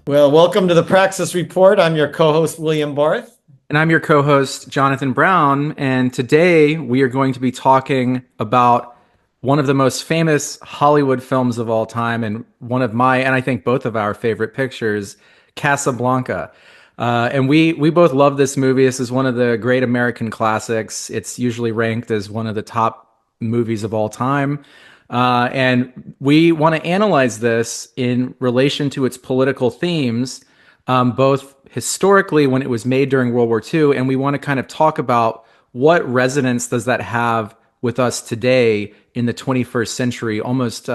Well, welcome to the Praxis Report. I'm your co-host, William Barth. And I'm your co host, Jonathan Brown. And today we are going to be talking about one of the most famous Hollywood films of all time and one of my, and I think both of our favorite pictures, Casablanca. And we both love this movie. This is one of the great American classics. It's usually ranked as one of the top movies of all time. And we want to analyze this in relation to its political themes, both historically when it was made during World War II, and we want to kind of talk about what resonance does that have with us today in the 21st century, almost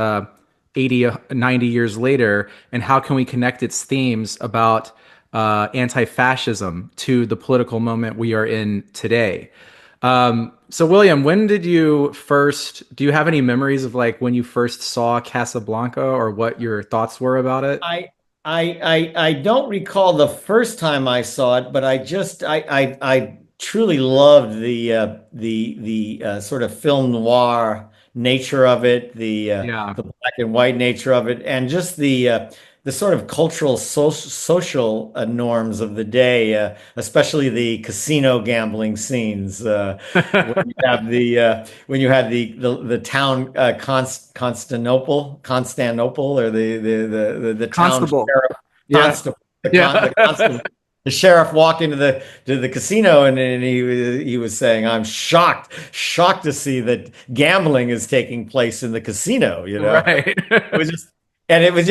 80, 90 years later, and how can we connect its themes about anti-fascism to the political moment we are in today. So William, when did you first, do you have any memories of like when you first saw Casablanca or what your thoughts were about it? I I don't recall the first time I saw it, but I truly loved the sort of film noir nature of it, Yeah. the black and white nature of it, and just the sort of cultural social norms of the day, especially the casino gambling scenes. When you have when you had the town Constantinople, or the town Constable. sheriff Yeah. constable, Yeah. the constable. The sheriff walked into the casino, and he was saying, "I'm shocked to see that gambling is taking place in the casino." Right. It was just, and it was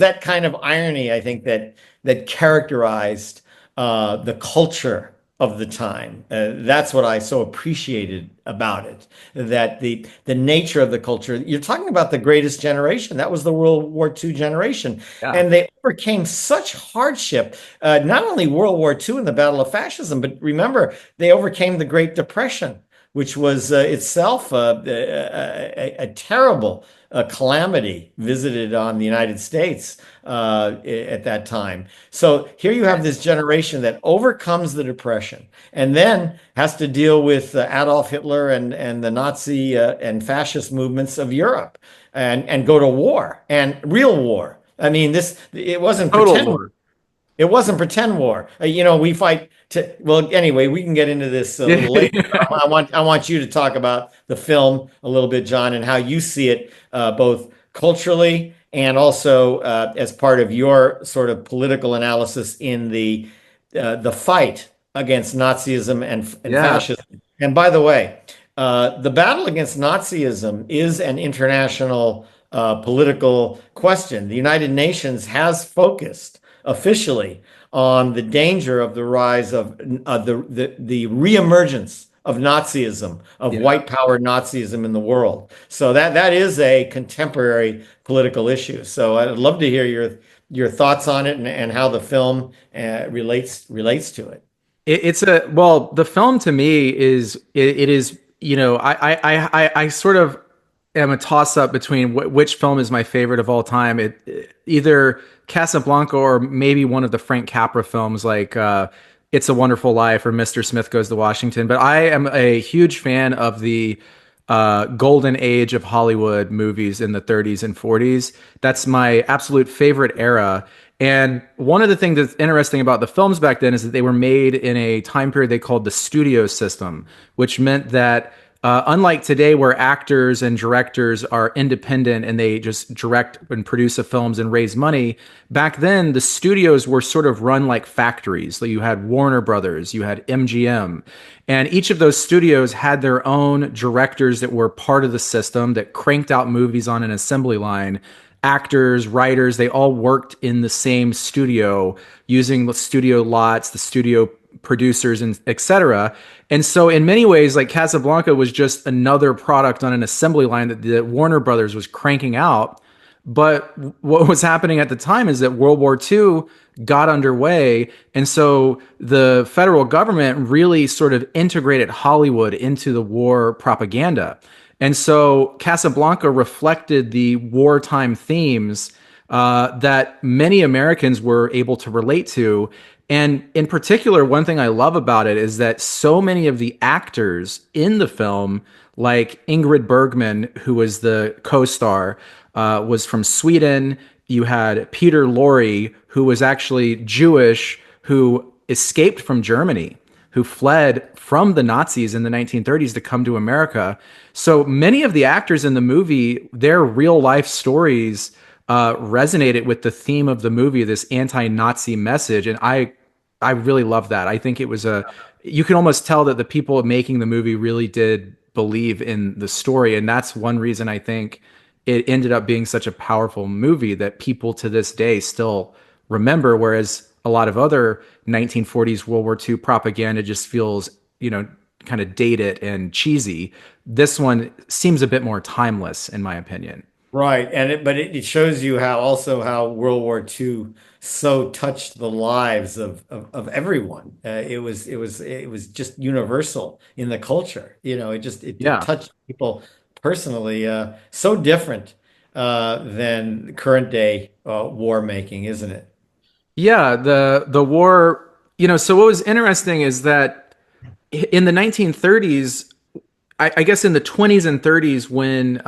that kind of irony, I think, that characterized the culture of the time. That's what I so appreciated about it. That the nature of the culture. You're talking about the greatest generation. That was the World War II generation, Yeah. and they overcame such hardship. Not only World War II and the Battle of Fascism, but remember they overcame the Great Depression, which was itself a terrible calamity visited on the United States at that time. So here you have this generation that overcomes the Depression and then has to deal with Adolf Hitler and the Nazi and fascist movements of Europe, and go to war, and real war. I mean, this it wasn't Total pretend. war. It wasn't pretend war. We fight to, well, anyway, we can get into this a little later. Yeah. I want you to talk about the film a little bit, John, and how you see it, both culturally and also as part of your sort of political analysis in the fight against Nazism and Yeah. fascism. And by the way, the battle against Nazism is an international political question. The United Nations has focused officially on the danger of the rise of the reemergence of Nazism, of Yeah. white power Nazism in the world. So that is a contemporary political issue. So I'd love to hear your thoughts on it, and how the film relates to it. It's a well, the film to me is it is, I sort of am a toss up between which film is my favorite of all time. Either Casablanca or maybe one of the Frank Capra films like It's a Wonderful Life or Mr. Smith Goes to Washington. But I am a huge fan of the golden age of Hollywood movies in the 30s and 40s. That's my absolute favorite era. And one of the things that's interesting about the films back then is that they were made in a time period they called the studio system, which meant that unlike today, where actors and directors are independent and they just direct and produce the films and raise money, back then the studios were sort of run like factories. So you had Warner Brothers, you had MGM, and each of those studios had their own directors that were part of the system that cranked out movies on an assembly line. Actors, writers, they all worked in the same studio using the studio lots, the studio producers, and etc. And so in many ways, like Casablanca was just another product on an assembly line that Warner Brothers was cranking out. But what was happening at the time is that World War II got underway. And so the federal government really sort of integrated Hollywood into the war propaganda. And so Casablanca reflected the wartime themes that many Americans were able to relate to. And in particular, one thing I love about it is that so many of the actors in the film, like Ingrid Bergman, who was the co-star, was from Sweden, you had Peter Lorre, who was actually Jewish, who escaped from Germany, who fled from the Nazis in the 1930s to come to America. So many of the actors in the movie, their real life stories resonated with the theme of the movie, this anti-Nazi message, and I really love that. I think it was a you can almost tell that the people making the movie really did believe in the story, and that's one reason I think it ended up being such a powerful movie that people to this day still remember, whereas a lot of other 1940s World War II propaganda just feels, kind of dated and cheesy. This one seems a bit more timeless, in my opinion. Right. But it shows you how World War II so touched the lives of everyone. It was just universal in the culture. It Yeah. touched people personally. So different than current day war making, isn't it? Yeah, the war, so what was interesting is that in the 1930s, I guess in the 20s and 30s, when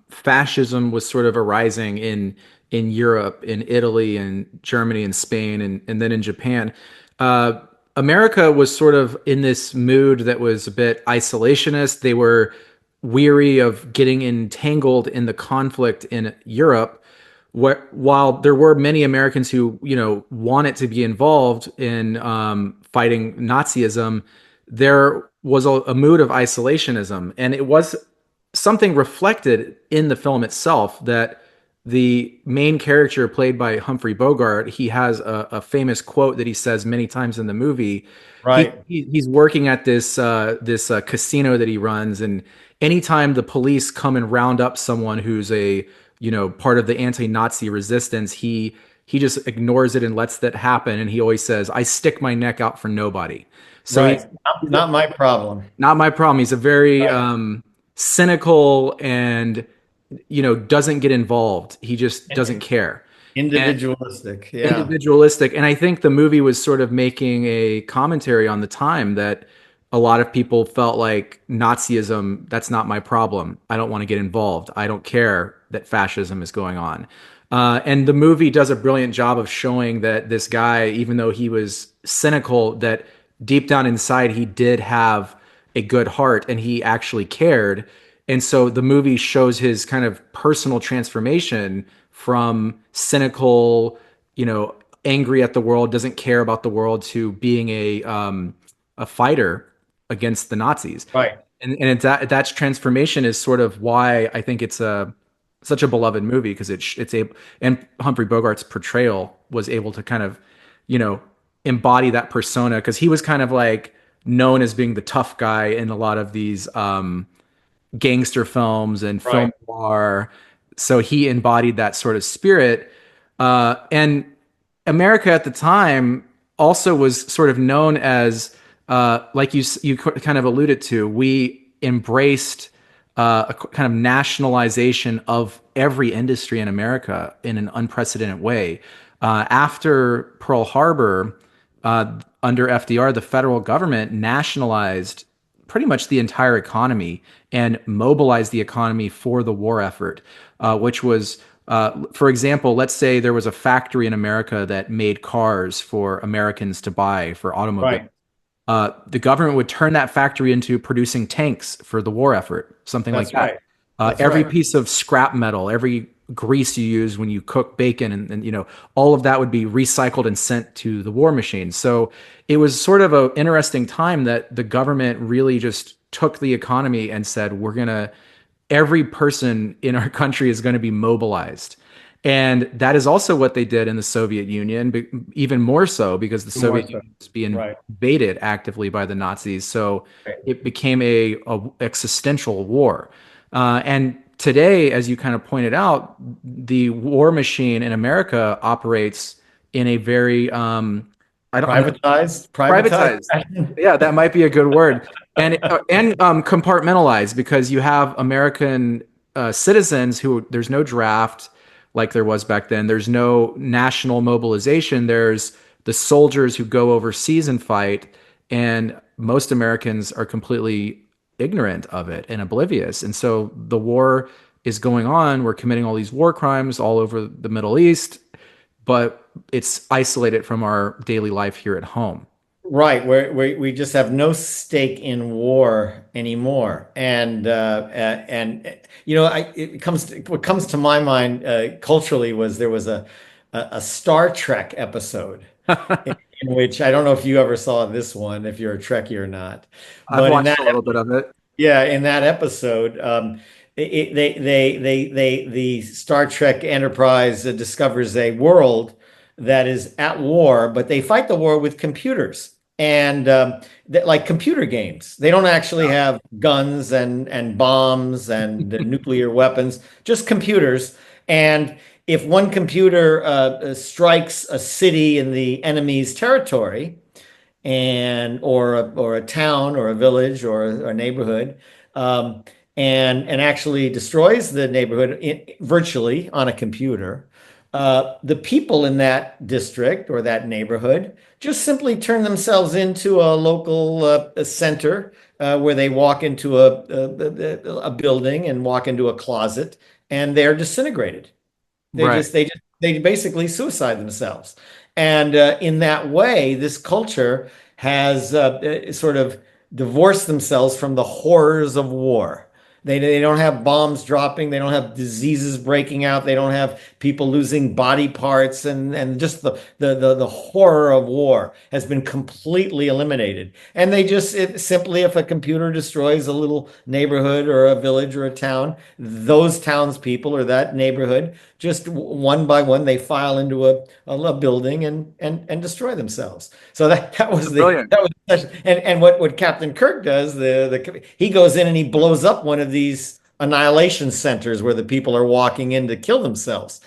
fascism was sort of arising in Europe, in Italy and Germany and Spain and then in Japan, uh, America was sort of in this mood that was a bit isolationist. They were weary of getting entangled in the conflict in Europe. While there were many Americans who, wanted to be involved in fighting Nazism, there was a mood of isolationism, and it was something reflected in the film itself that the main character played by Humphrey Bogart, he has a famous quote that he says many times in the movie. Right. He's working at this casino that he runs, and anytime the police come and round up someone who's a part of the anti-Nazi resistance, he just ignores it and lets that happen, and he always says, "I stick my neck out for nobody." So Right. Not my problem. not my problem. He's a very Right. cynical and doesn't get involved. He just doesn't care. And Individualistic. Yeah. individualistic. And I think the movie was sort of making a commentary on the time that a lot of people felt like Nazism, that's not my problem. I don't want to get involved. I don't care that fascism is going on. And the movie does a brilliant job of showing that this guy, even though he was cynical, that deep down inside he did have a good heart and he actually cared. And so the movie shows his kind of personal transformation from cynical, angry at the world, doesn't care about the world, to being a fighter against the Nazis. Right. And that transformation is sort of why I think it's such a beloved movie, because it's a and Humphrey Bogart's portrayal was able to kind of, you know, embody that persona, because he was kind of like known as being the tough guy in a lot of these gangster films and film Right. noir. So he embodied that sort of spirit. And America at the time also was sort of known as, like you kind of alluded to, we embraced a kind of nationalization of every industry in America in an unprecedented way. After Pearl Harbor, under FDR, the federal government nationalized pretty much the entire economy and mobilized the economy for the war effort, which was, for example, let's say there was a factory in America that made cars for Americans to buy for automobiles. Right. The government would turn that factory into producing tanks for the war effort, something like That's that. right. That's Every right. piece of scrap metal, every grease you use when you cook bacon, and all of that would be recycled and sent to the war machine. So it was sort of an interesting time that the government really just took the economy and said, we're gonna every person in our country is going to be mobilized. And that is also what they did in the Soviet Union, even more so because the More Soviet so. Union was being Right. invaded actively by the Nazis. So Right. it became a existential war. And today, as you kind of pointed out, the war machine in America operates in a very I'm not Privatized. Privatized. privatized. Yeah, that might be a good word. And compartmentalized, because you have American citizens who, there's no draft like there was back then. There's no national mobilization. There's the soldiers who go overseas and fight, and most Americans are completely ignorant of it and oblivious. And so the war is going on. We're committing all these war crimes all over the Middle East, but it's isolated from our daily life here at home. Right, we just have no stake in war anymore, and what comes to my mind culturally was there was a Star Trek episode in which I don't know if you ever saw this one, if you're a Trekkie or not, I've but in watched that a little bit of it. yeah, in that episode, the Star Trek Enterprise discovers a world that is at war, but they fight the war with computers and like computer games. They don't actually have guns and bombs and nuclear weapons, just computers. And if one computer strikes a city in the enemy's territory, and or a town or a village or a neighborhood, um, and actually destroys the neighborhood virtually on a computer. The people in that district or that neighborhood just simply turn themselves into a local a center where they walk into a building and walk into a closet and they're disintegrated. Right. They basically suicide themselves. And in that way, this culture has sort of divorced themselves from the horrors of war. They don't have bombs dropping. They don't have diseases breaking out. They don't have people losing body parts, and just the horror of war has been completely eliminated. And they just simply, if a computer destroys a little neighborhood or a village or a town, those townspeople or that neighborhood just one by one they file into a building and destroy themselves. So that was Brilliant. and what Captain Kirk does, the he goes in and he blows up one of these annihilation centers where the people are walking in to kill themselves.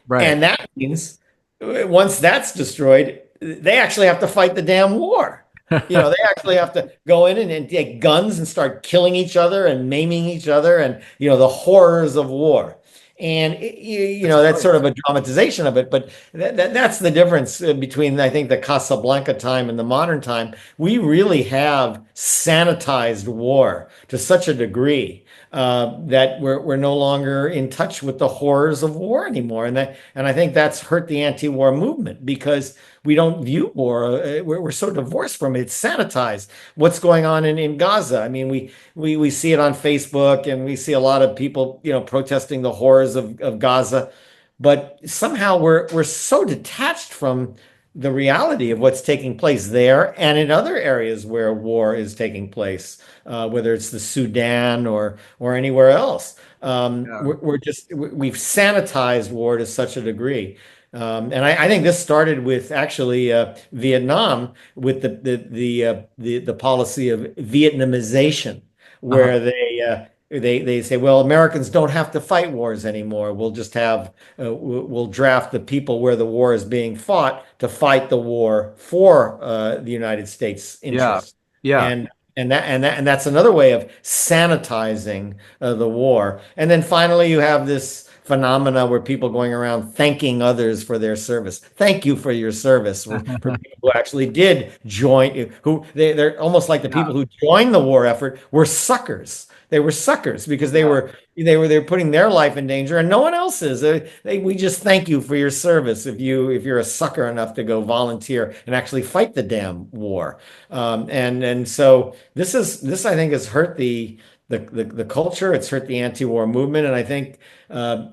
Right. And that means once that's destroyed, they actually have to fight the damn war. They actually have to go in and take guns and start killing each other and maiming each other and, the horrors of war. And That's that's brilliant. sort of a dramatization of it, but that's the difference between I think the Casablanca time and the modern time. We really have sanitized war to such a degree that we're no longer in touch with the horrors of war anymore, and I think that's hurt the anti-war movement because we don't view war. We're so divorced from it. It's sanitized. What's going on in Gaza? I mean, we see it on Facebook and we see a lot of people, protesting the horrors of Gaza, but somehow we're so detached from the reality of what's taking place there and in other areas where war is taking place, whether it's the Sudan or anywhere else. Yeah. We've sanitized war to such a degree. And I think this started with actually Vietnam with the policy of Vietnamization, Uh-huh. where they say, well, Americans don't have to fight wars anymore. We'll just have we'll draft the people where the war is being fought to fight the war for the United States Yeah. interests. Yeah. And that's another way of sanitizing the war. And then finally, you have this phenomena where people going around thanking others for their service. Thank you for your service. For people who actually did join, they're almost like the Yeah. people who joined the war effort were suckers. They were suckers because Yeah. they were putting their life in danger and no one else's. We just thank you for your service if you're a sucker enough to go volunteer and actually fight the damn war. And so this I think has hurt the culture. It's hurt the anti-war movement, and I think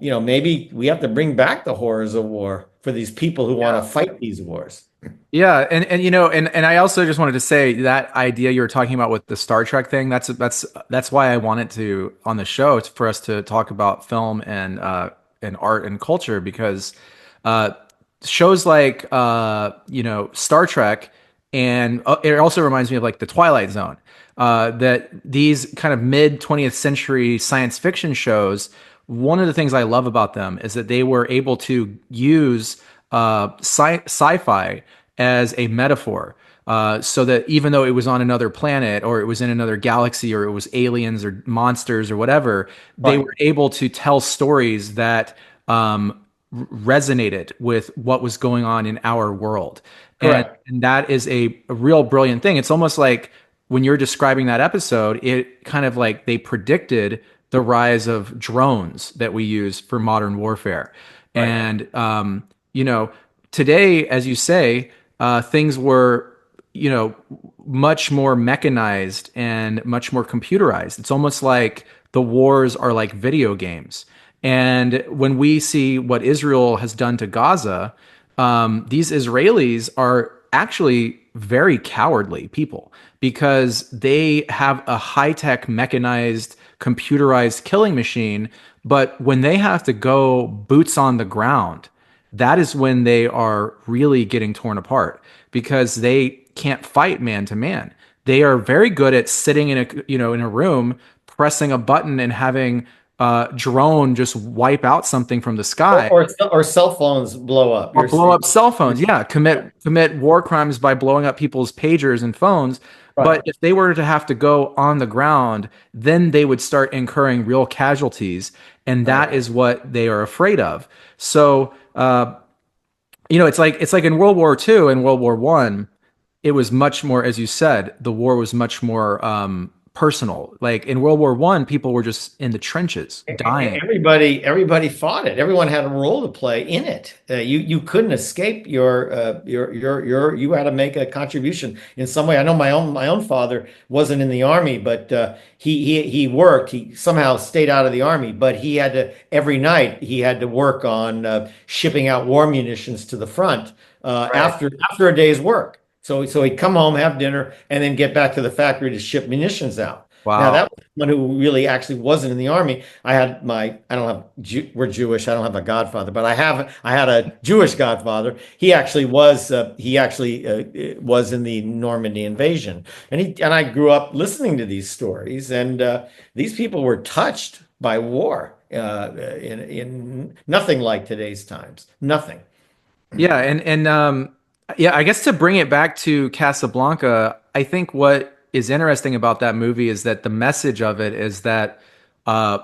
maybe we have to bring back the horrors of war for these people who want Yeah. to fight these wars. Yeah, and I also just wanted to say that idea you were talking about with the Star Trek thing. That's why I wanted to on the show for us to talk about film and art and culture because uh, shows like Star Trek and it also reminds me of like the Twilight Zone. That these kind of mid 20th century science fiction shows, one of the things I love about them is that they were able to use sci-fi as a metaphor. So that even though it was on another planet or it was in another galaxy or it was aliens or monsters or whatever, they Right. were able to tell stories that resonated with what was going on in our world. Correct. And that is a real brilliant thing. It's almost like when you're describing that episode, it kind of like they predicted the rise of drones that we use for modern warfare. Right. And, you know, today, as you say, things were, you know, much more mechanized and much more computerized. It's almost like the wars are like video games. And when we see what Israel has done to Gaza, these Israelis are actually very cowardly people because they have a high tech, mechanized, computerized killing machine. But when they have to go boots on the ground, that is when they are really getting torn apart because they can't fight man to man. They are very good at sitting in a room, pressing a button and having drone just wipe out something from the sky Or cell phones blow up. or blow up cell phones. You're Yeah, yeah, commit war crimes by blowing up people's pagers and phones. But right. if they were to have to go on the ground, then they would start incurring real casualties, and Right. that is what they are afraid of. So, it's like in World War II and World War One, it was much more, as you said, the war was much more personal. Like in World War One, people were just in the trenches, dying. Everybody fought it. Everyone had a role to play in it. You couldn't escape you had to make a contribution in some way. I know my own father wasn't in the army, but he worked. He somehow stayed out of the army, but he had to every night he had to work on shipping out war munitions to the front Right. after a day's work. So he'd come home, have dinner, and then get back to the factory to ship munitions out. Now Wow. that was someone who really actually wasn't in the army. I don't have, we're Jewish. I don't have a godfather, but I had a Jewish godfather. He actually was in the Normandy invasion. And I grew up listening to these stories, and these people were touched by war in nothing like today's times. Nothing. Yeah, and I guess to bring it back to Casablanca, I think what is interesting about that movie is that the message of it is that, uh,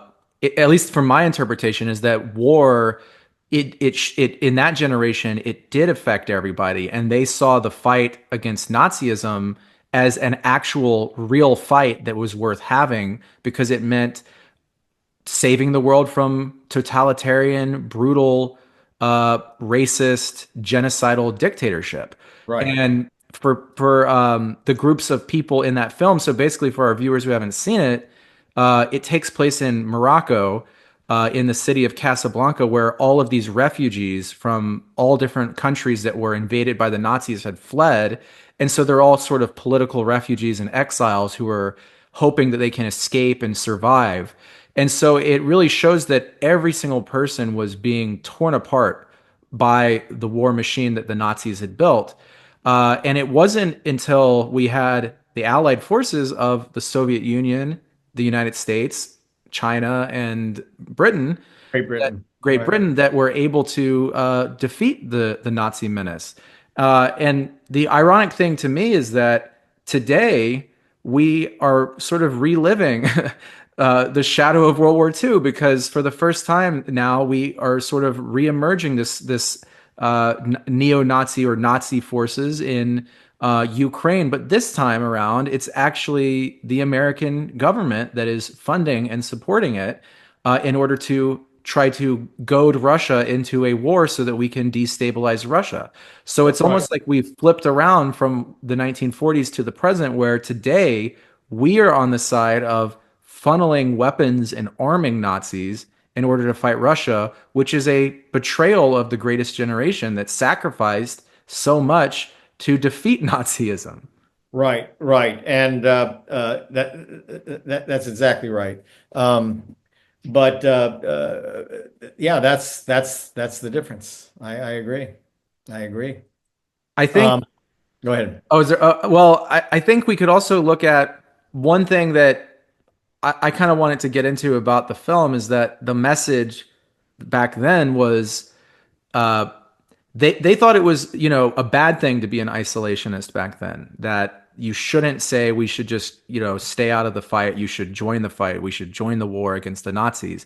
at least from my interpretation, is that war, it in that generation, it did affect everybody, and they saw the fight against Nazism as an actual real fight that was worth having because it meant saving the world from totalitarian, brutal, racist, genocidal dictatorship. Right. And for the groups of people in that film, so basically for our viewers who haven't seen it, it takes place in Morocco, in the city of Casablanca, where all of these refugees from all different countries that were invaded by the Nazis had fled. And so they're all sort of political refugees and exiles who are hoping that they can escape and survive. And so it really shows that every single person was being torn apart by the war machine that the Nazis had built. And it wasn't until we had the Allied forces of the Soviet Union, the United States, China, and Britain, Great that Britain. Great Right. Britain, that were able to defeat the Nazi menace. And the ironic thing to me is that today we are sort of reliving the shadow of World War II because for the first time now we are sort of reemerging this neo-Nazi or Nazi forces in Ukraine, but this time around it's actually the American government that is funding and supporting it in order to try to goad Russia into a war so that we can destabilize Russia. So it's Right. almost like we've flipped around from the 1940s to the present, where today we are on the side of funneling weapons and arming Nazis in order to fight Russia, which is a betrayal of the greatest generation that sacrificed so much to defeat Nazism. Right. And that's exactly right. But yeah, that's the difference. I agree. I agree. I think Um, Go ahead. Oh, is there, well, I think we could also look at one thing that I kind of wanted to get into about the film is that the message back then was uh, they thought it was, a bad thing to be an isolationist back then, that you shouldn't say we should just, stay out of the fight. You should join the fight. We should join the war against the Nazis,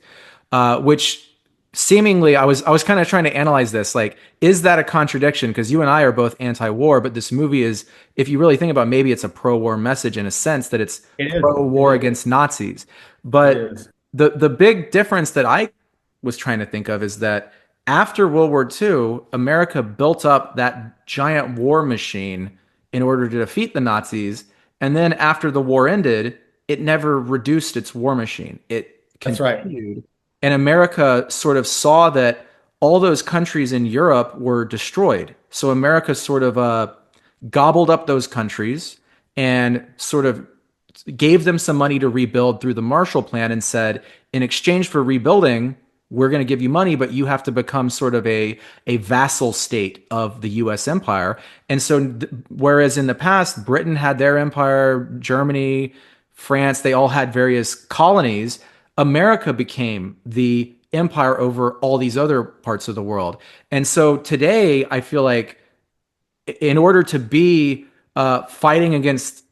which seemingly I was kind of trying to analyze this. Like, is that a contradiction? Because you and I are both anti-war, but this movie is, if you really think about it, maybe it's a pro-war message in a sense that it's It is. It pro-war is. against Nazis. It But is. the big difference that I was trying to think of is that after World War II, America built up that giant war machine in order to defeat the Nazis. And then after the war ended, it never reduced its war machine. It That's right. continued. And America sort of saw that all those countries in Europe were destroyed. So America sort of gobbled up those countries and sort of gave them some money to rebuild through the Marshall Plan and said, in exchange for rebuilding, we're going to give you money, but you have to become sort of a vassal state of the US empire. And so, whereas in the past, Britain had their empire, Germany, France, they all had various colonies, America became the empire over all these other parts of the world. And so today, I feel like in order to be fighting against,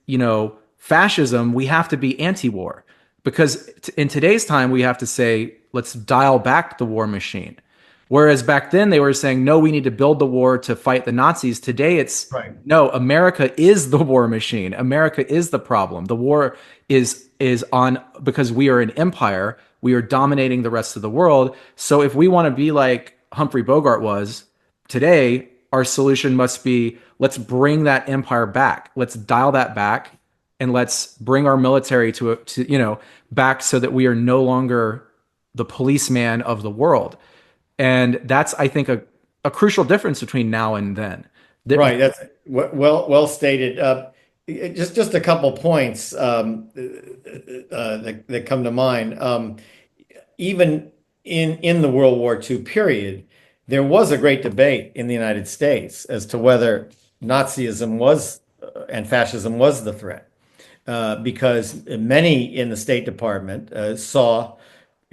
fascism, we have to be anti-war because in today's time we have to say let's dial back the war machine. Whereas back then they were saying no, we need to build the war to fight the Nazis. Today it's Right. no, America is the war machine. America is the problem. The war is on because we are an empire. We are dominating the rest of the world. So if we want to be like Humphrey Bogart was today, our solution must be let's bring that empire back. Let's dial that back and let's bring our military to back so that we are no longer the policeman of the world. And that's I think a crucial difference between now and then. That Right. That's well stated. Just a couple points that come to mind. Even in the World War II period, there was a great debate in the United States as to whether Nazism was and fascism was the threat, because many in the State Department saw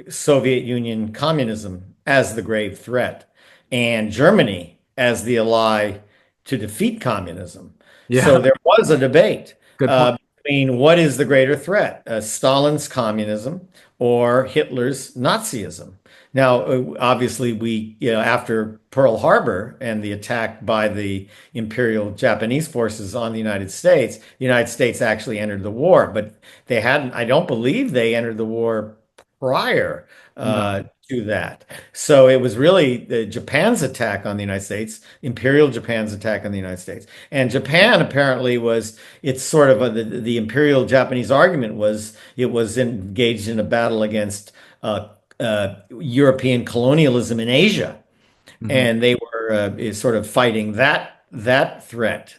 Soviet Union communism as the grave threat and Germany as the ally to defeat communism. So yeah, there was a debate good point. between what is the greater threat, Stalin's communism or Hitler's Nazism. Now, obviously, after Pearl Harbor and the attack by the Imperial Japanese forces on the United States actually entered the war, but they hadn't, I don't believe they entered the war prior No. to that. So it was really Japan's attack on the United States, Imperial Japan's attack on the United States. And Japan apparently it's sort of the Imperial Japanese argument was it was engaged in a battle against European colonialism in Asia. Mhm. And they were is sort of fighting that threat.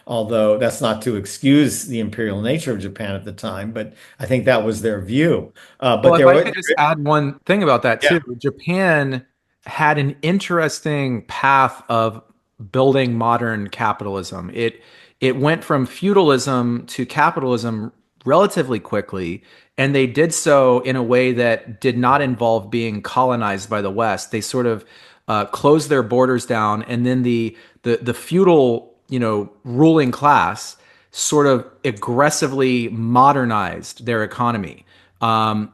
Although that's not to excuse the imperial nature of Japan at the time, but I think that was their view. Well, But if there I was, could just add one thing about that yeah, too, Japan had an interesting path of building modern capitalism. It went from feudalism to capitalism relatively quickly, and they did so in a way that did not involve being colonized by the West. They sort of closed their borders down, and then the feudal, ruling class sort of aggressively modernized their economy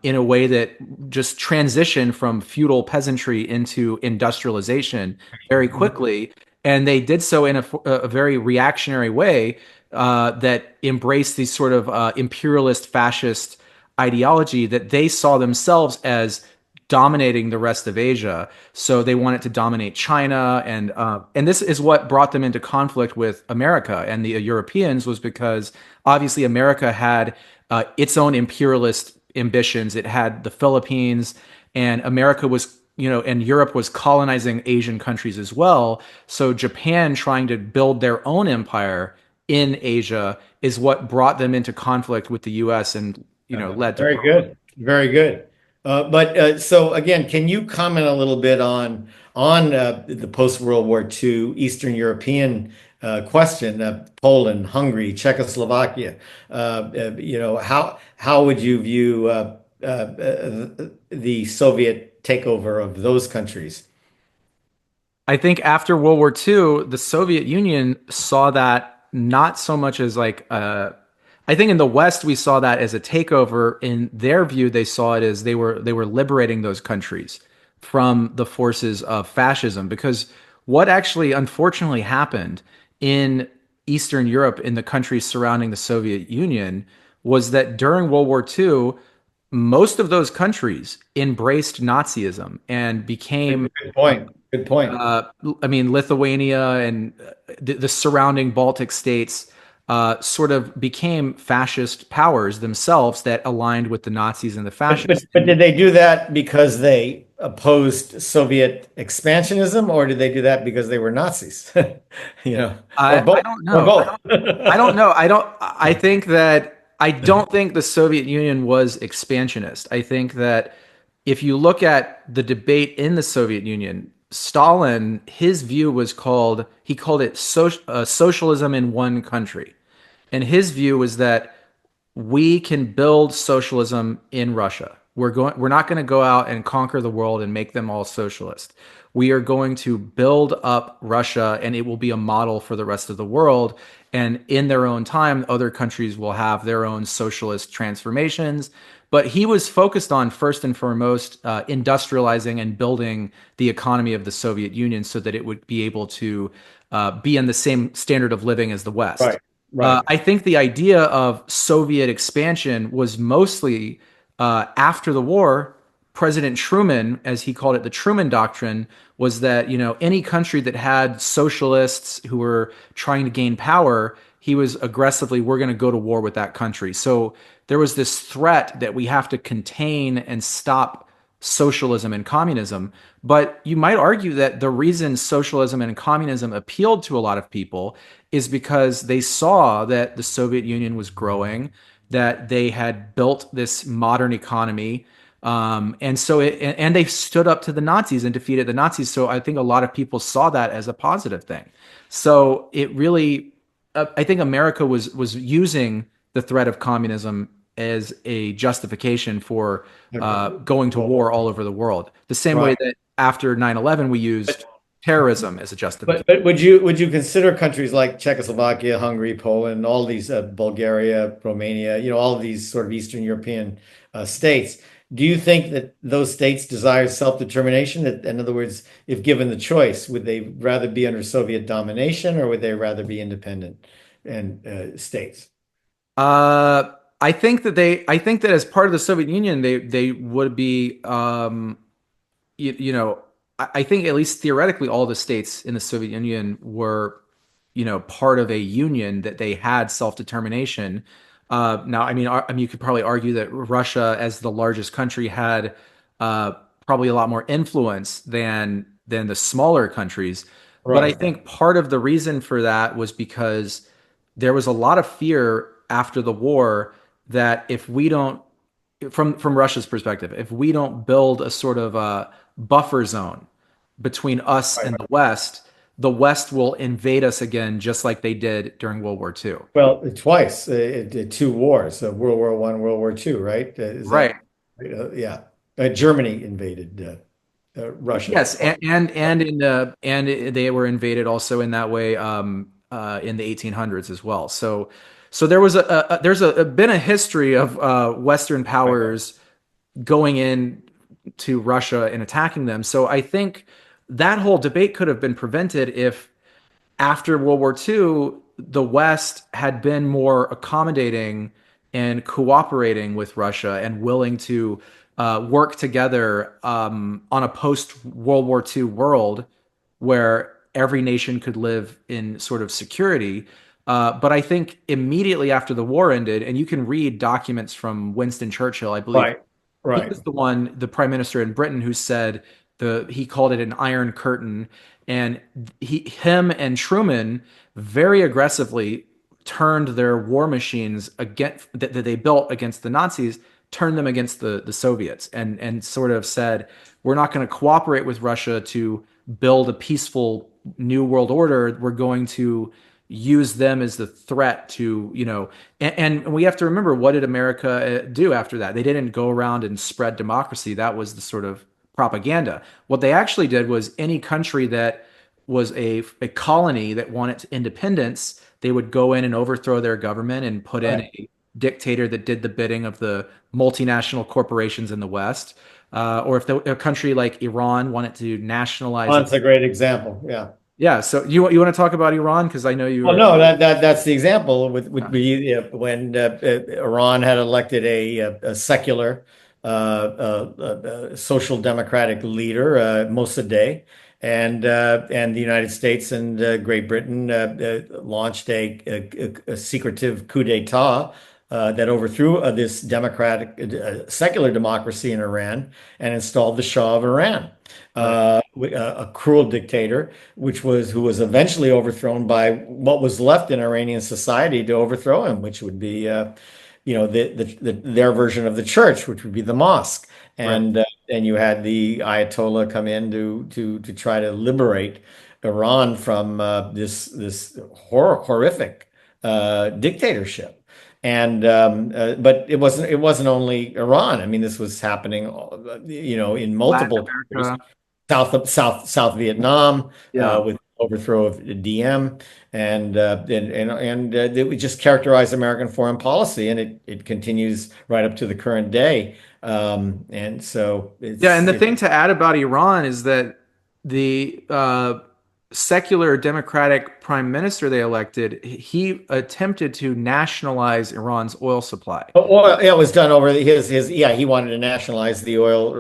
in a way that just transitioned from feudal peasantry into industrialization very quickly. And they did so in a very reactionary way that embraced these sort of imperialist fascist ideology that they saw themselves as dominating the rest of Asia. So they wanted to dominate China, and this is what brought them into conflict with America and the Europeans was because obviously America had its own imperialist ambitions. It had the Philippines, and America was, and Europe was colonizing Asian countries as well. So Japan trying to build their own empire in Asia is what brought them into conflict with the U.S. and led to very Pearl Harbor. good, very good. But so again, can you comment a little bit on the post-World War II Eastern European question, Poland, Hungary, Czechoslovakia? How would you view the Soviet takeover of those countries? I think after World War II, the Soviet Union saw that not so much as like I think in the West we saw that as a takeover. In their view, they saw it as they were liberating those countries from the forces of fascism. Because what actually unfortunately happened in Eastern Europe in the countries surrounding the Soviet Union was that during World War II, most of those countries embraced Nazism and Good, became, good point. Good point. uh, I mean, Lithuania and the surrounding Baltic states sort of became fascist powers themselves that aligned with the Nazis and the fascists. But did they do that because they opposed Soviet expansionism, or did they do that because they were Nazis? Or I both, don't or know. both. I don't know. I think that I don't think the Soviet Union was expansionist. I think that if you look at the debate in the Soviet Union, Stalin, his view was he called it socialism in one country. And his view was that we can build socialism in Russia. We're not going to go out and conquer the world and make them all socialist. We are going to build up Russia and it will be a model for the rest of the world. And in their own time, other countries will have their own socialist transformations. But he was focused on first and foremost industrializing and building the economy of the Soviet Union so that it would be able to be in the same standard of living as the West. Right, right, I think the idea of Soviet expansion was mostly after the war. President Truman, as he called it, the Truman Doctrine, was that any country that had socialists who were trying to gain power, he was aggressively, we're going to go to war with that country. So there was this threat that we have to contain and stop socialism and communism. But you might argue that the reason socialism and communism appealed to a lot of people is because they saw that the Soviet Union was growing, that they had built this modern economy. And they stood up to the Nazis and defeated the Nazis. So I think a lot of people saw that as a positive thing. So it really, I think America was using the threat of communism as a justification for going to war all over the world. The same way right. that after 9/11 we used terrorism as a justification. But would you consider countries like Czechoslovakia, Hungary, Poland, all these Bulgaria, Romania, all of these sort of Eastern European states? Do you think that those states desire self-determination? That, in other words, if given the choice, would they rather be under Soviet domination or would they rather be independent and states? I think that as part of the Soviet Union, they would be, I think at least theoretically, all the states in the Soviet Union were, part of a union that they had self-determination. Now, I mean, you could probably argue that Russia, as the largest country, had uh, probably a lot more influence than the smaller countries. But I Right, think part of the reason for that was because there was a lot of fear after the war that if we don't, from Russia's perspective, if we don't build a sort of a buffer zone between us right. and the West will invade us again, just like they did during World War II. Well, twice, two wars, World War I, World War II, right? Is Right. that, yeah. Germany invaded Russia. Yes, and they were invaded also in that way in the 1800s as well. So there was been a history of Western Right, powers going in to Russia and attacking them. So I think that whole debate could have been prevented if after World War II, the West had been more accommodating and cooperating with Russia and willing to work together on a post World War II world where every nation could live in sort of security. But I think immediately after the war ended, and you can read documents from Winston Churchill, I believe right, he right. was the prime minister in Britain who said he called it an iron curtain, and him and Truman very aggressively turned their war machines against that they built against the Nazis, turned them against the Soviets, and sort of said, we're not going to cooperate with Russia to build a peaceful new world order. We're going to use them as the threat to, and we have to remember, what did America do after that? They didn't go around and spread democracy. That was the sort of propaganda. What they actually did was any country that was a colony that wanted independence, they would go in and overthrow their government and put in Right. a dictator that did the bidding of the multinational corporations in the West. Or if a country like Iran wanted to nationalize That's a great example. Yeah. Yeah. So you want to talk about Iran because I know you Well, were. no, that's the example would Yeah. be when Iran had elected a secular social democratic leader, Mossadegh, and the United States and Great Britain launched a secretive coup d'état that overthrew this democratic secular democracy in Iran and installed the Shah of Iran, Right. a cruel dictator who was eventually overthrown by what was left in Iranian society to overthrow him, which would be, their version of the church, which would be the mosque, Right. and you had the Ayatollah come in to try to liberate Iran from this horrific dictatorship. And but it wasn't only Iran. I mean, this was happening, in Latin multiple countries. America. South Vietnam Yeah. with overthrow of Diem, and it would just characterize American foreign policy, and it continues right up to the current day. And so Yeah, and the it thing to add about Iran is that the secular democratic prime minister they elected, he attempted to nationalize Iran's oil supply. Well, yeah, it was done over his yeah, he wanted to nationalize the oil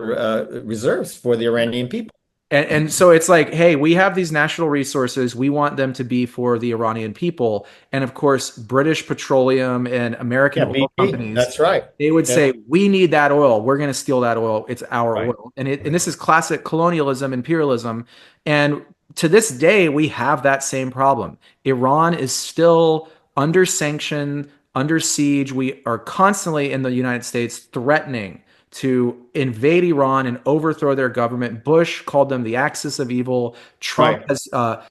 reserves for the Iranian people. And so it's like, hey, we have these national resources. We want them to be for the Iranian people. And of course, British petroleum and American Yeah, oil BP. companies, That's right. they would That's say, we need that oil. We're going to steal that oil. It's our right. oil. And this is classic colonialism, imperialism. And to this day, we have that same problem. Iran is still under sanction, under siege. We are constantly in the United States threatening to invade Iran and overthrow their government. Bush called them the axis of evil. Right.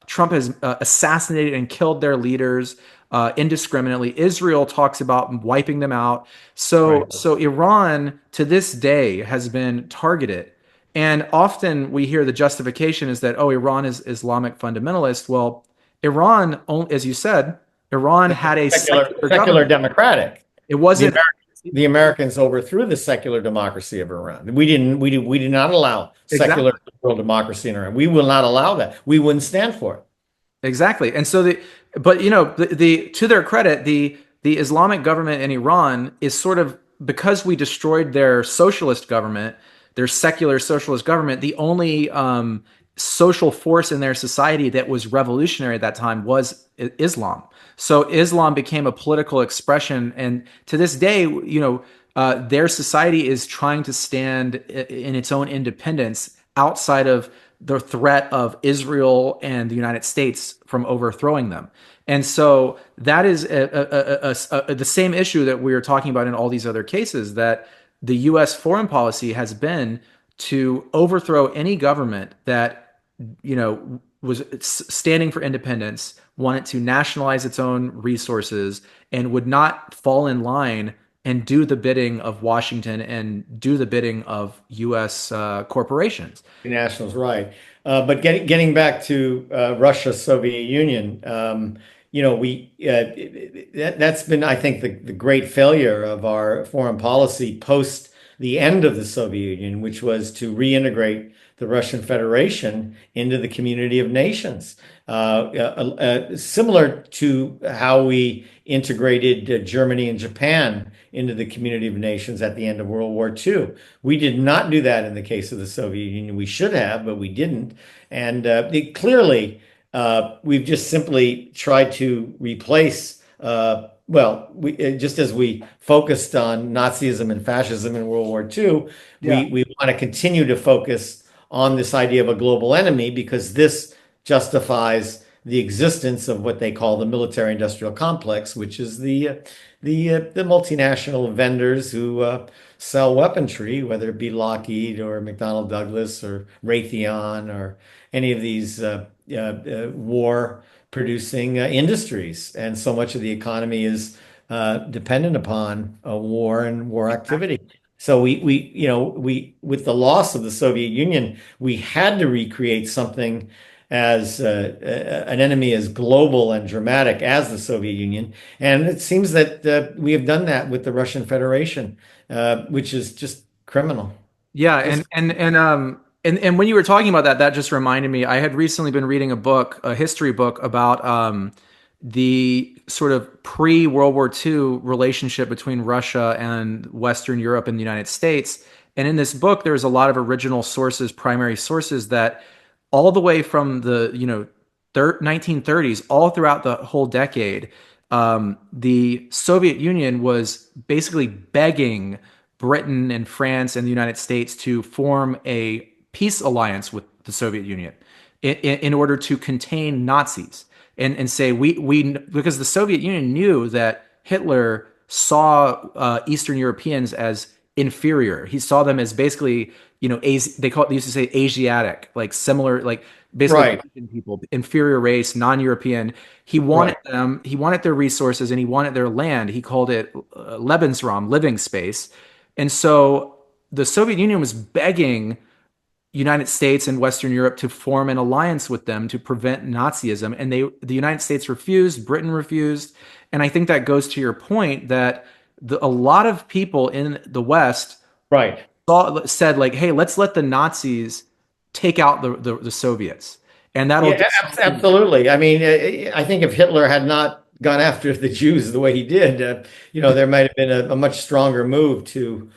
Trump has assassinated and killed their leaders indiscriminately. Israel talks about wiping them out. So Right. so Iran to this day has been targeted. And often we hear the justification is that, oh, Iran is Islamic fundamentalist. Well, Iran, as you said, Iran had a secular Secular government. democratic. It The wasn't the Americans overthrew the secular democracy of Iran. We did not allow secular exactly. liberal democracy in Iran. We will not allow that. We wouldn't stand for it. Exactly. And so but the to their credit, the Islamic government in Iran is sort of because we destroyed their socialist government, their secular socialist government, the only social force in their society that was revolutionary at that time was Islam. So Islam became a political expression, and to this day, their society is trying to stand in its own independence outside of the threat of Israel and the United States from overthrowing them. And so that is the same issue that we are talking about in all these other cases, that the U.S. foreign policy has been to overthrow any government that, was standing for independence, wanted to nationalize its own resources, and would not fall in line and do the bidding of Washington and do the bidding of U.S. Corporations. Nationals, right? But getting back to Russia, Soviet Union, that's been, I think, the great failure of our foreign policy post the end of the Soviet Union, which was to reintegrate the Russian Federation into the community of nations, similar to how we integrated Germany and Japan into the community of nations at the end of World War II. We did not do that in the case of the Soviet Union. We should have, but we didn't. And clearly, we've just simply tried to replace, just as we focused on Nazism and fascism in World War II, Yeah. we want to continue to focus on this idea of a global enemy because this justifies the existence of what they call the military-industrial complex, which is the multinational vendors who sell weaponry, whether it be Lockheed or McDonnell Douglas or Raytheon or any of these war-producing industries. And so much of the economy is dependent upon war and war activity. So with the loss of the Soviet Union, we had to recreate something as an enemy as global and dramatic as the Soviet Union. And it seems that we have done that with the Russian Federation, which is just criminal. Yeah, Just And when you were talking about that, that just reminded me. I had recently been reading a book, a history book about the sort of pre-World War II relationship between Russia and Western Europe and the United States. And in this book, there's a lot of original sources, primary sources that all the way from the 1930s, all throughout the whole decade, the Soviet Union was basically begging Britain and France and the United States to form a peace alliance with the Soviet Union in order to contain Nazis and say we because the Soviet Union knew that Hitler saw Eastern Europeans as inferior. He saw them as basically, they used to say Asiatic, like similar, like basically Right, Asian people, inferior race, non-European. He wanted right, them, he wanted their resources, and he wanted their land. He called it Lebensraum, living space. And so the Soviet Union was begging United States and Western Europe to form an alliance with them to prevent Nazism, and the United States refused, Britain refused, and I think that goes to your point that a lot of people in the West right. said like, "Hey, let's let the Nazis take out the Soviets, and that'll Yeah, do something." absolutely. I mean, I think if Hitler had not gone after the Jews the way he did, there might have been a much stronger move to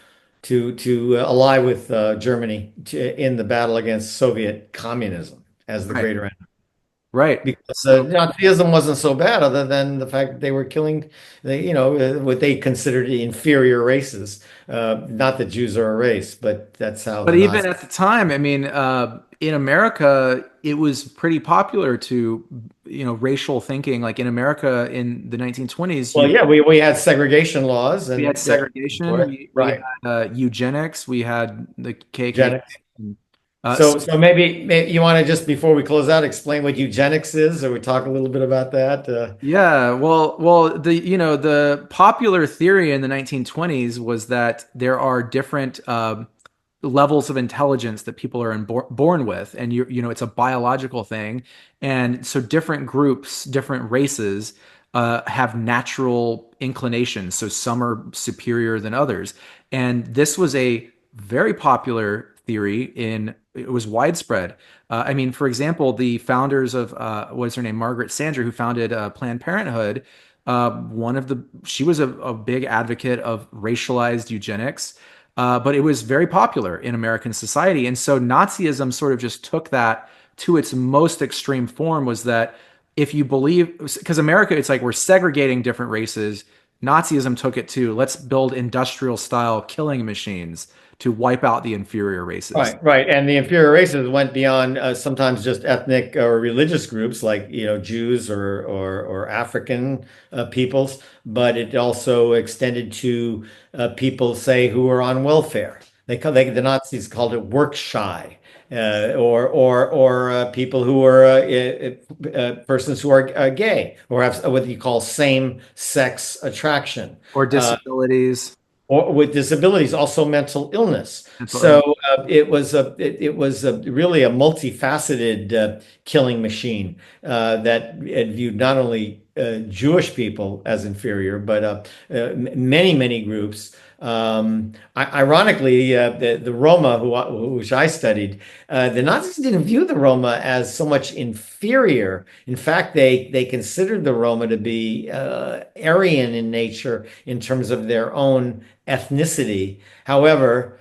ally with Germany in the battle against Soviet communism as the Right, greater enemy. right. Because So, Nazism wasn't so bad, other than the fact that they were killing, what they considered inferior races. Not that Jews are a race, but that's how but the even Nazis. at the time, I mean, in America, it was pretty popular to, racial thinking. Like in America in the 1920s, Well, yeah, we had segregation laws we had and segregation, we right. had eugenics, we had the KKK. Eugenics. So So maybe you want to just before we close out explain what eugenics is, or we talk a little bit about that. yeah, well, the popular theory in the 1920s was that there are different levels of intelligence that people are born with, and it's a biological thing, and so different groups, different races have natural inclinations. So some are superior than others, and this was a very popular theory. It was widespread. I mean, for example, the founders of what's her name, Margaret Sanger, who founded Planned Parenthood. She was a big advocate of racialized eugenics, but it was very popular in American society. And so Nazism sort of just took that to its most extreme form. Was that if you believe, because America, it's like we're segregating different races. Nazism took it to let's build industrial style killing machines to wipe out the inferior races. Right, right. And the inferior races went beyond sometimes just ethnic or religious groups like, Jews or African peoples, but it also extended to people, say, who are on welfare. The Nazis called it work shy. Or people who are persons who are gay or have what you call same-sex attraction. Or Uh, disabilities, or with disabilities, also mental illness. mental So illness. it was really a multifaceted killing machine that it viewed not only Jewish people as inferior, but many groups. Ironically, the Roma, which I studied, the Nazis didn't view the Roma as so much inferior. In fact, they considered the Roma to be Aryan in nature in terms of their own ethnicity. However,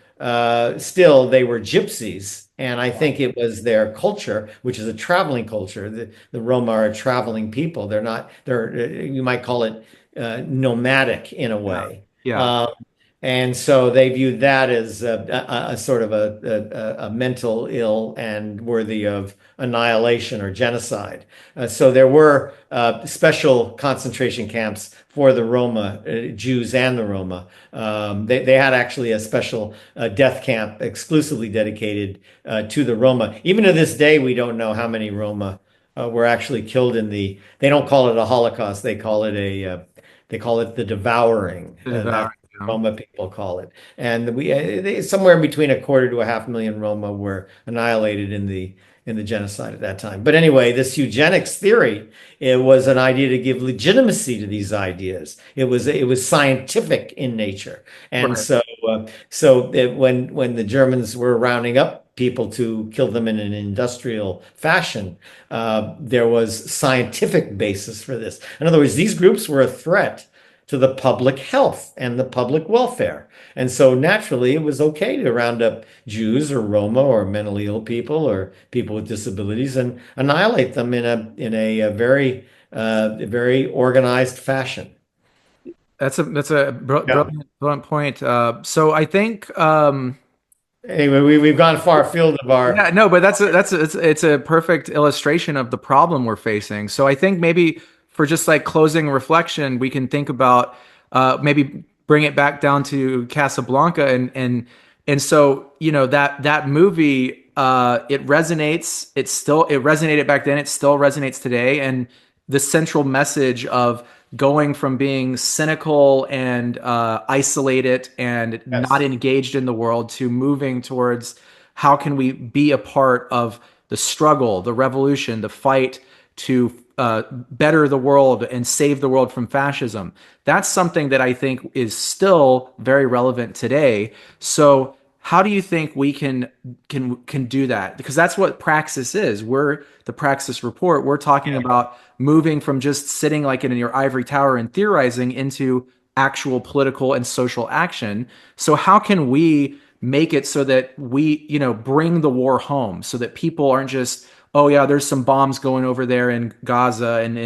still they were gypsies. And I think it was their culture, which is a traveling culture. The Roma are a traveling people. You might call it nomadic in a Yeah, way. yeah, Um, and so they viewed that as a sort of a mental ill and worthy of annihilation or genocide. So there were special concentration camps for the Roma, Jews and the Roma. They had actually a special death camp exclusively dedicated to the Roma. Even to this day, we don't know how many Roma were actually killed they don't call it a Holocaust, they call it the devouring. the That's devouring. what Roma people call it. And somewhere between a quarter to a half million Roma were annihilated in the genocide at that time. But anyway, this eugenics theory, it was an idea to give legitimacy to these ideas. It was scientific in nature. And Right. so when the Germans were rounding up people to kill them in an industrial fashion. There was scientific basis for this. In other words, these groups were a threat to the public health and the public welfare. And so naturally, it was okay to round up Jews or Roma or mentally ill people or people with disabilities and annihilate them in a very organized fashion. Yeah. brilliant point. So I think Anyway, we've gone far afield of our. yeah, no, but it's a perfect illustration of the problem we're facing. So I think maybe for just like closing reflection, we can think about maybe bring it back down to Casablanca and so that movie it resonates. It resonated back then. It still resonates today. And the central message of going from being cynical and isolated and not Yes. engaged in the world to moving towards how can we be a part of the struggle, the revolution, the fight to better the world and save the world from fascism. That's something that I think is still very relevant today. So how do you think we can do that? Because that's what Praxis is. We're the Praxis report. We're talking about moving from just sitting like in your ivory tower and theorizing into actual political and social action. So how can we make it so that we, bring the war home so that people aren't just, oh yeah, there's some bombs going over there in Gaza and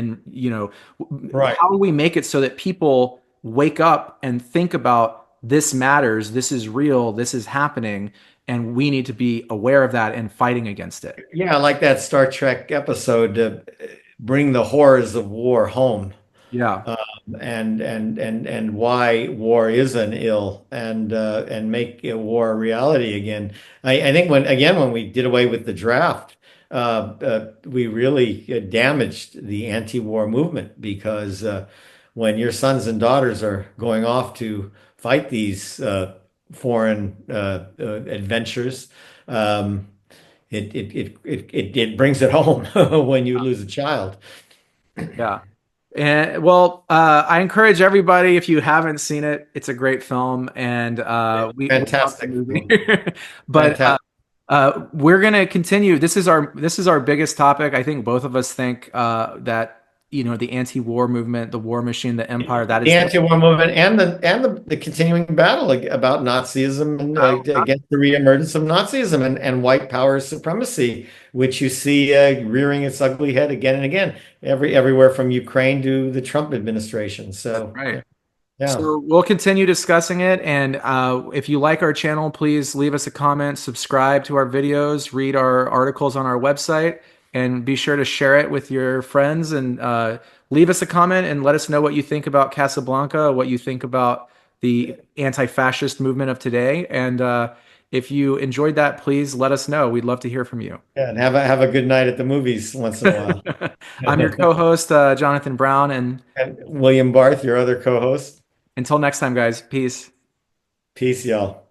Right. how do we make it so that people wake up and think about this matters, this is real, this is happening, and we need to be aware of that and fighting against it. Yeah, like that Star Trek episode, bring the horrors of war home. Yeah. um, and why war is an ill and make war a reality again. I think when we did away with the draft, we really damaged the anti-war movement because when your sons and daughters are going off to fight these foreign adventures, um, it brings it home when you lose a child. Yeah. And well, I encourage everybody if you haven't seen it, it's a great film, and we love the Fantastic movie. film. But Fantastic. we're gonna continue. This is our biggest topic. I think both of us think that the anti-war movement, the war machine, the empire, that The is the anti-war movement and the continuing battle about Nazism and battle. against the reemergence of Nazism and white power supremacy, which you see rearing its ugly head again and again, everywhere from Ukraine to the Trump administration. That's So right. yeah, So we'll continue discussing it. And if you like our channel, please leave us a comment, subscribe to our videos, read our articles on our website, and be sure to share it with your friends and leave us a comment and let us know what you think about Casablanca, what you think about the anti-fascist movement of today. And if you enjoyed that, please let us know. We'd love to hear from you. yeah, and have a good night at the movies once in a while. I'm your co-host, Jonathan Brown, and And William Barth, your other co-host. until next time, guys, peace. Peace, y'all.